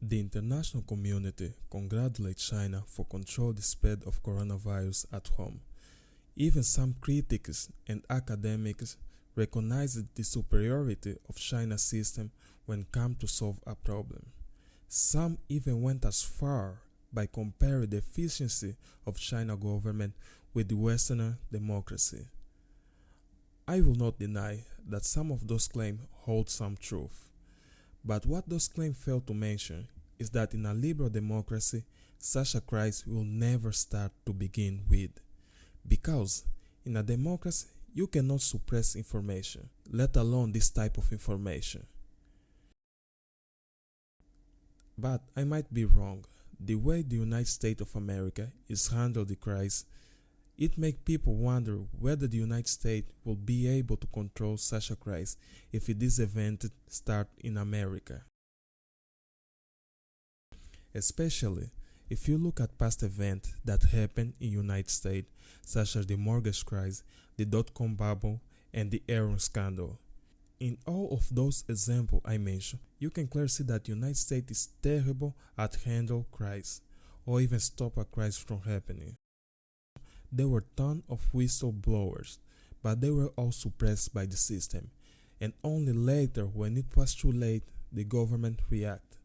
The international community congratulates China for controlling the spread of coronavirus at home. Even some critics and academics recognize the superiority of China's system when it comes to solve a problem. Some even went as far by comparing the efficiency of China government with the Western democracy. I will not deny that some of those claims hold some truth. But what those claims fail to mention is that in a liberal democracy, such a crisis will never start to begin with. Because in a democracy, you cannot suppress information, let alone this type of information. But I might be wrong. The way the United States of America is handled the crisis, it makes people wonder whether the United States will be able to control such a crisis if this event starts in America. Especially if you look at past events that happened in the United States, such as the mortgage crisis, the dot-com bubble, and the Enron scandal. In all of those examples I mentioned, you can clearly see that the United States is terrible at handling crises, or even stop a crisis from happening. There were tons of whistleblowers, but they were all suppressed by the system, and only later, when it was too late, the government reacted.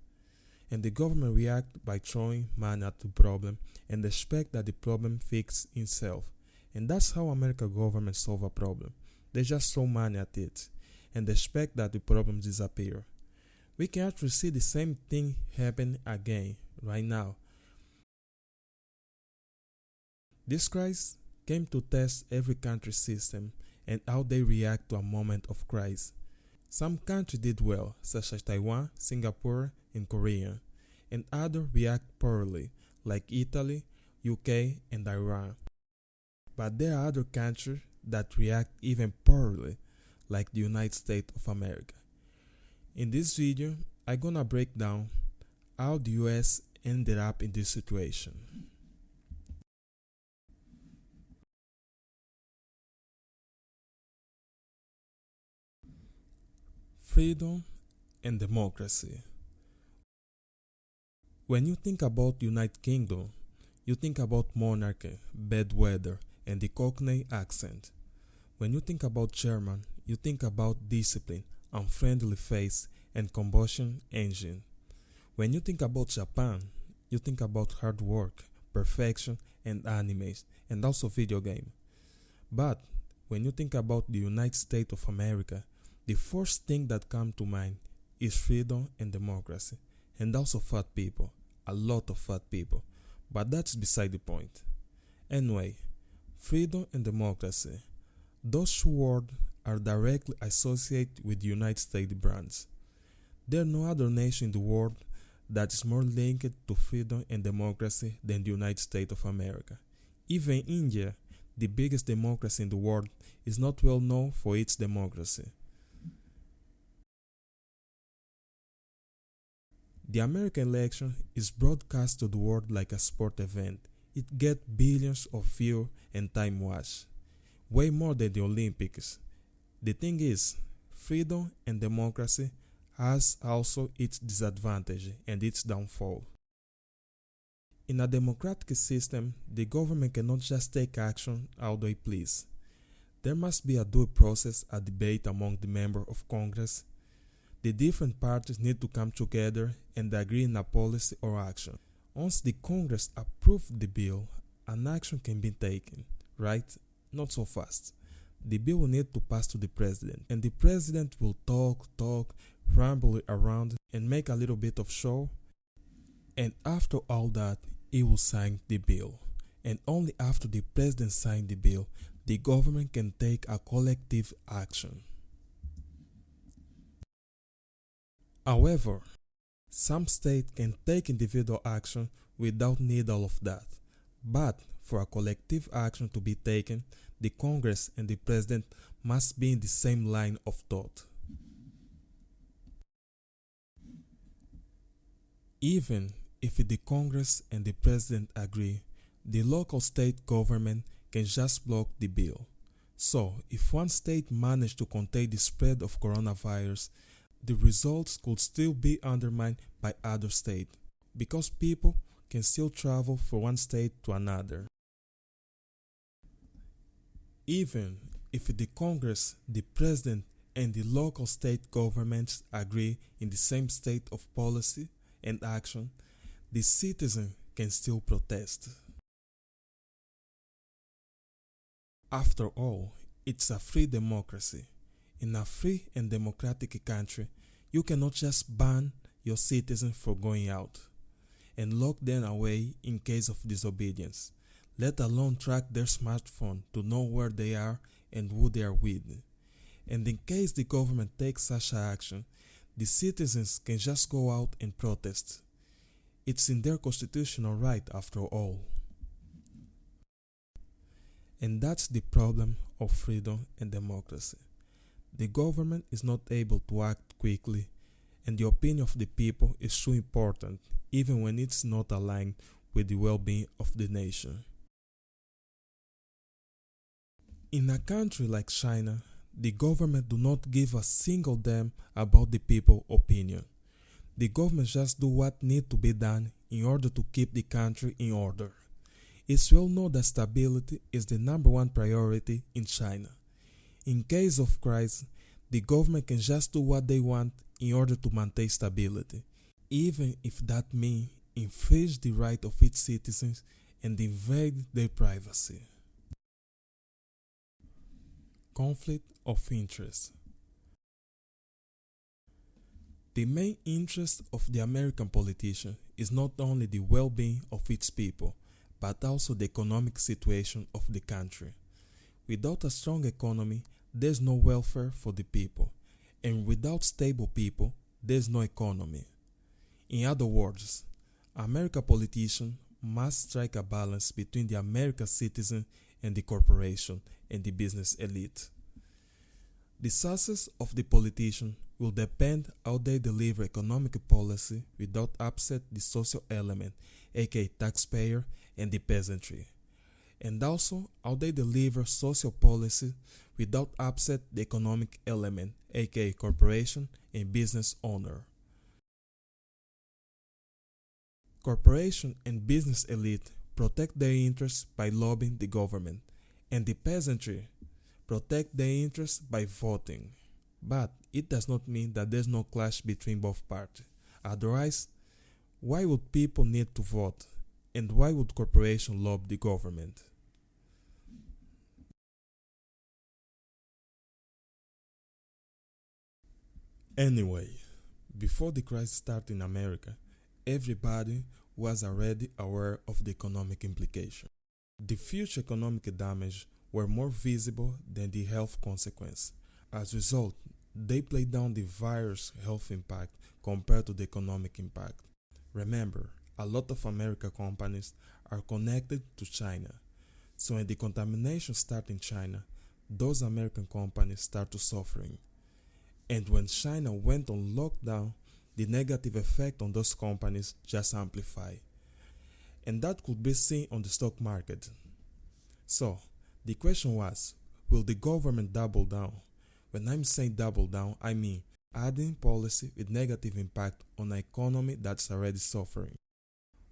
And the government reacted by throwing money at the problem and expect that the problem fixes itself. And that's how American government solve a problem. They just throw money at it and expect that the problem disappear. We can actually see the same thing happen again right now. This crisis came to test every country's system and how they react to a moment of crisis. Some countries did well, such as Taiwan, Singapore, and Korea, and others react poorly, like Italy, UK, and Iran. But there are other countries that react even poorly, like the United States of America. In this video, I'm gonna break down how the US ended up in this situation. Freedom and democracy. When you think about United Kingdom, you think about monarchy, bad weather, and the Cockney accent. When you think about German, you think about discipline, unfriendly face, and combustion engine. When you think about Japan, you think about hard work, perfection, and animes, and also video game. But when you think about the United States of America, the first thing that comes to mind is freedom and democracy, and also fat people, a lot of fat people, but that's beside the point. Anyway, freedom and democracy, those two words are directly associated with the United States brands. There is no other nation in the world that is more linked to freedom and democracy than the United States of America. Even India, the biggest democracy in the world, is not well known for its democracy. The American election is broadcast to the world like a sport event. It gets billions of views and time watch, way more than the Olympics. The thing is, freedom and democracy has also its disadvantage and its downfall. In a democratic system, the government cannot just take action how they please. There must be a due process, a debate among the members of Congress. The different parties need to come together and agree on a policy or action. Once the Congress approves the bill, an action can be taken, right? Not so fast. The bill will need to pass to the president, and the president will talk, ramble around and make a little bit of show. And after all that, he will sign the bill. And only after the president signs the bill, the government can take a collective action. However, some states can take individual action without need all of that. But for a collective action to be taken, the Congress and the President must be in the same line of thought. Even if the Congress and the President agree, the local state government can just block the bill. So, if one state manages to contain the spread of coronavirus, the results could still be undermined by other states, because people can still travel from one state to another. Even if the Congress, the President, and the local state governments agree in the same state of policy and action, the citizen can still protest. After all, it's a free democracy. In a free and democratic country, you cannot just ban your citizens from going out and lock them away in case of disobedience, let alone track their smartphone to know where they are and who they are with. And in case the government takes such action, the citizens can just go out and protest. It's in their constitutional right after all. And that's the problem of freedom and democracy. The government is not able to act quickly, and the opinion of the people is too important, even when it's not aligned with the well-being of the nation. In a country like China, the government do not give a single damn about the people's opinion. The government just do what need to be done in order to keep the country in order. It's well known that stability is the number one priority in China. In case of crisis, the government can just do what they want in order to maintain stability, even if that means infringe the right of its citizens and invade their privacy. Conflict of interest. The main interest of the American politician is not only the well-being of its people, but also the economic situation of the country. Without a strong economy, there's no welfare for the people, and without stable people, there's no economy. In other words, American politicians must strike a balance between the American citizen and the corporation and the business elite. The success of the politician will depend how they deliver economic policy without upset the social element, aka taxpayer, and the peasantry, and also how they deliver social policy without upset the economic element, aka corporation and business owner. Corporation and business elite protect their interests by lobbying the government, and the peasantry protect their interests by voting. But it does not mean that there's no clash between both parties. Otherwise, why would people need to vote? And why would corporations lobby the government? Anyway, before the crisis started in America, everybody was already aware of the economic implication. The future economic damage were more visible than the health consequence. As a result, they played down the virus health impact compared to the economic impact. Remember, a lot of American companies are connected to China. So when the contamination starts in China, those American companies start to suffering. And when China went on lockdown, the negative effect on those companies just amplified. And that could be seen on the stock market. So, the question was, will the government double down? When I'm saying double down, I mean adding policy with negative impact on an economy that's already suffering.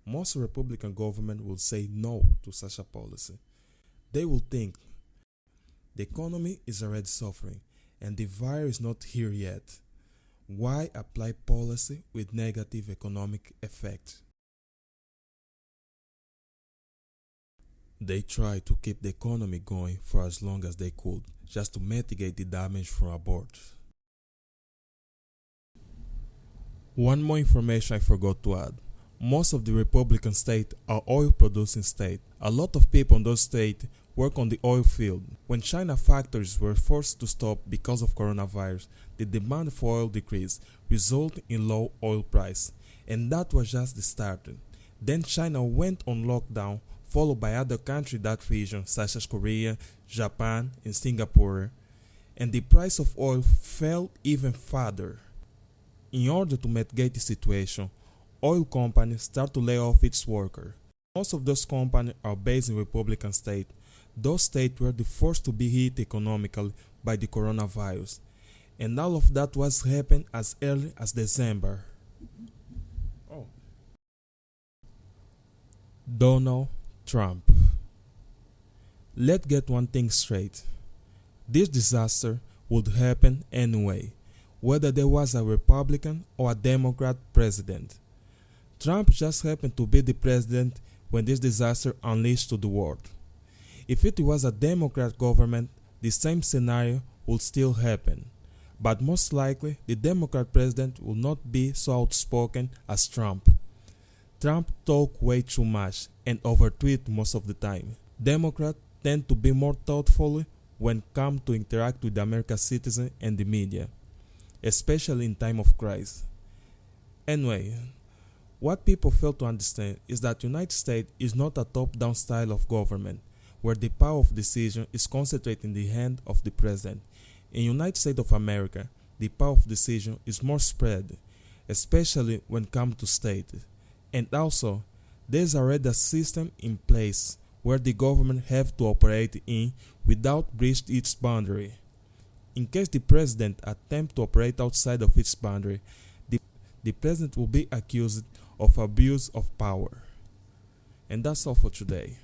Most Republican government will say no to such a policy. They will think the economy is already suffering and the virus is not here yet. Why apply policy with negative economic effect? They tried to keep the economy going for as long as they could, just to mitigate the damage from abroad. One more information I forgot to add. Most of the Republican states are oil-producing states. A lot of people in those states work on the oil field. When China factories were forced to stop because of coronavirus, the demand for oil decreased, resulting in low oil price. And that was just the start. Then China went on lockdown, followed by other countries in that region, such as Korea, Japan, and Singapore. And the price of oil fell even further. In order to mitigate the situation, oil companies start to lay off its workers. Most of those companies are based in Republican states. Those states were the first to be hit economically by the coronavirus. And all of that was happened as early as December. Oh. Donald Trump. Let's get one thing straight. This disaster would happen anyway, whether there was a Republican or a Democrat president. Trump just happened to be the president when this disaster unleashed to the world. If it was a Democrat government, the same scenario would still happen. But most likely, the Democrat president will not be so outspoken as Trump. Trump talk way too much and overtweet most of the time. Democrats tend to be more thoughtful when come to interact with the American citizen and the media, especially in time of crisis. Anyway, what people fail to understand is that United States is not a top-down style of government, where the power of decision is concentrated in the hand of the president. In United States of America, the power of decision is more spread, especially when it comes to state. And also, there is already a system in place where the government have to operate in without breaching its boundary. In case the president attempt to operate outside of its boundary, the president will be accused of abuse of power. And that's all for today.